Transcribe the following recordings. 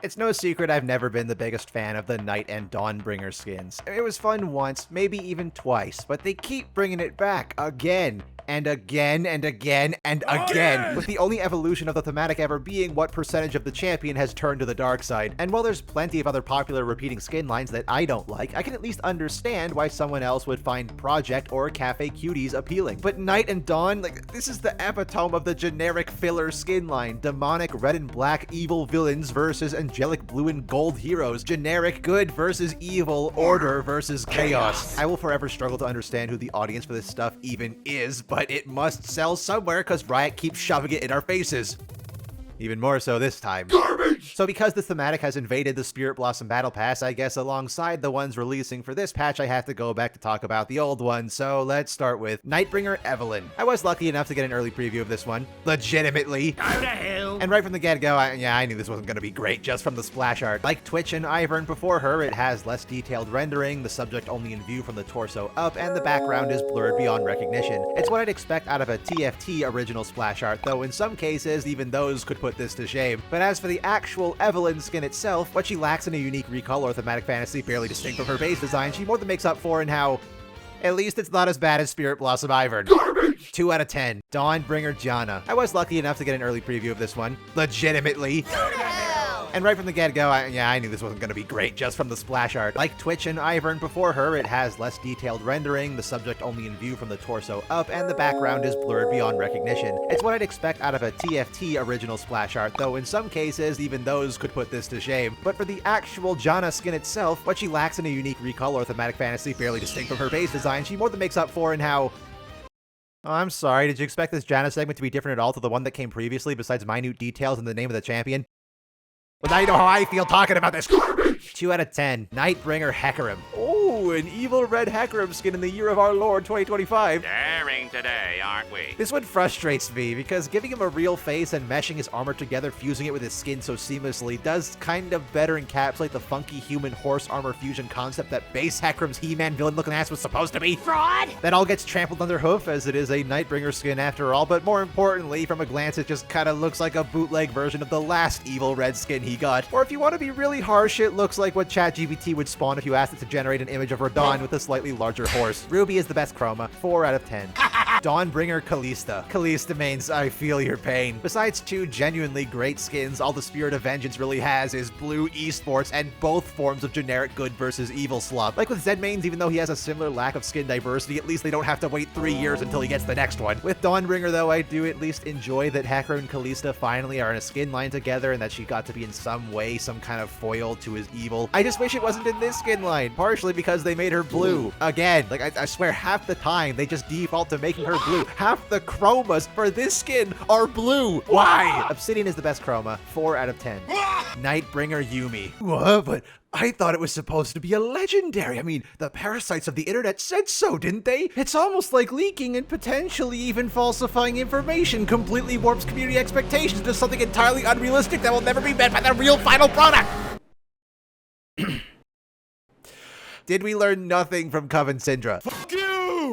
It's no secret I've never been the biggest fan of the Night and Dawnbringer skins. It was fun once, maybe even twice, but they keep bringing it back again. And again, and again, and again, with the only evolution of the thematic ever being what percentage of the champion has turned to the dark side. And while there's plenty of other popular repeating skin lines that I don't like, I can at least understand why someone else would find Project or Cafe Cuties appealing. But Night and Dawn, this is the epitome of the generic filler skin line. Demonic red and black evil villains versus angelic blue and gold heroes. Generic good versus evil, order versus chaos. I will forever struggle to understand who the audience for this stuff even is, but it must sell somewhere because Riot keeps shoving it in our faces. Even more so this time. Garbage! So because the thematic has invaded the Spirit Blossom Battle Pass, I guess alongside the ones releasing for this patch, I have to go back to talk about the old ones. So let's start with Nightbringer Evelyn. I was lucky enough to get an early preview of this one. Legitimately. Go to hell! And right from the get-go, I knew this wasn't going to be great just from the splash art. Like Twitch and Ivern before her, it has less detailed rendering, the subject only in view from the torso up, and the background is blurred beyond recognition. It's what I'd expect out of a TFT original splash art, though in some cases, even those could put this to shame. But as for the actual Evelyn skin itself, what she lacks in a unique recall or thematic fantasy barely distinct from her base design, she more than makes up for in how at least it's not as bad as Spirit Blossom Ivern. Garbage! 2 out of 10. Dawnbringer Janna. I was lucky enough to get an early preview of this one. Legitimately. And right from the get-go, I knew this wasn't going to be great just from the splash art. Like Twitch and Ivern before her, it has less detailed rendering, the subject only in view from the torso up, and the background is blurred beyond recognition. It's what I'd expect out of a TFT original splash art, though in some cases, even those could put this to shame. But for the actual Janna skin itself, what she lacks in a unique recall or thematic fantasy barely distinct from her base design, she more than makes up for in how... Oh, I'm sorry, did you expect this Janna segment to be different at all to the one that came previously besides minute details and the name of the champion? Well, now you know how I feel talking about this garbage! 2 out of 10. Nightbringer Hecarim. Oh, an evil red Hecarim skin in the year of our Lord 2025. Daring today, aren't we? This one frustrates me because giving him a real face and meshing his armor together, fusing it with his skin so seamlessly, does kind of better encapsulate the funky human horse armor fusion concept that base Hecarim's He-Man villain looking ass was supposed to be. Fraud! That all gets trampled underhoof as it is a Nightbringer skin after all, but more importantly, from a glance it just kinda looks like a bootleg version of the last evil red skin he got. Or if you want to be really harsh, it looks like what ChatGPT would spawn if you asked it to generate an image of Radon with a slightly larger horse. Ruby is the best chroma. 4 out of 10. Dawnbringer Kalista. Kalista mains, I feel your pain. Besides 2 genuinely great skins, all the Spirit of Vengeance really has is blue esports and both forms of generic good versus evil slop. Like with Zed mains, even though he has a similar lack of skin diversity, at least they don't have to wait 3 years until he gets the next one. With Dawnbringer though, I do at least enjoy that Hecarim and Kalista finally are in a skin line together and that she got to be in some way some kind of foil to his evil. I just wish it wasn't in this skin line, partially because they made her blue. Again, I swear half the time they just default to making her blue. Half the chromas for this skin are blue. Why? Obsidian is the best chroma. 4 out of 10. Nightbringer Yumi. What? But I thought it was supposed to be a legendary. I mean, the parasites of the internet said so, didn't they? It's almost like leaking and potentially even falsifying information completely warps community expectations to something entirely unrealistic that will never be met by the real final product. Did we learn nothing from Coven Syndra? Fuck you!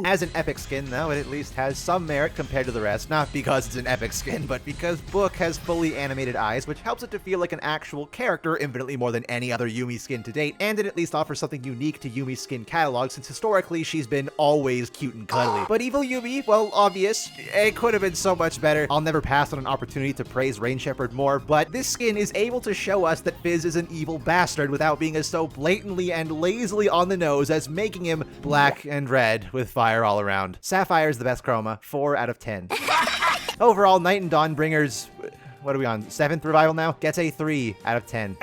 As an epic skin, though, it at least has some merit compared to the rest, not because it's an epic skin, but because Book has fully animated eyes, which helps it to feel like an actual character infinitely more than any other Yumi skin to date, and it at least offers something unique to Yumi's skin catalog, since historically she's been always cute and cuddly. But Evil Yumi, well, obvious, it could have been so much better. I'll never pass on an opportunity to praise Rain Shepherd more, but this skin is able to show us that Fizz is an evil bastard without being as so blatantly and lazily on the nose as making him black and red with fire all around. Sapphire is the best chroma. 4 out of 10. Overall, Night and Dawnbringers, what are we on, 7th revival now? Gets a 3 out of 10.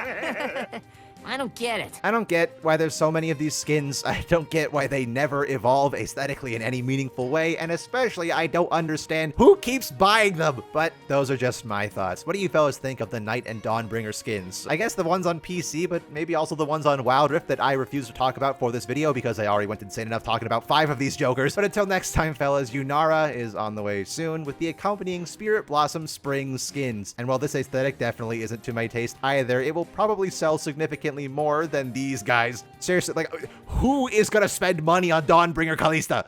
I don't get it. I don't get why there's so many of these skins. I don't get why they never evolve aesthetically in any meaningful way, and especially I don't understand who keeps buying them. But those are just my thoughts. What do you fellas think of the Night and Dawnbringer skins? I guess the ones on PC, but maybe also the ones on Wild Rift that I refuse to talk about for this video because I already went insane enough talking about 5 of these jokers. But until next time, fellas, Yunara is on the way soon with the accompanying Spirit Blossom Spring skins. And while this aesthetic definitely isn't to my taste either, it will probably sell significantly more than these guys. Seriously, like, who is gonna spend money on Dawnbringer Kalista?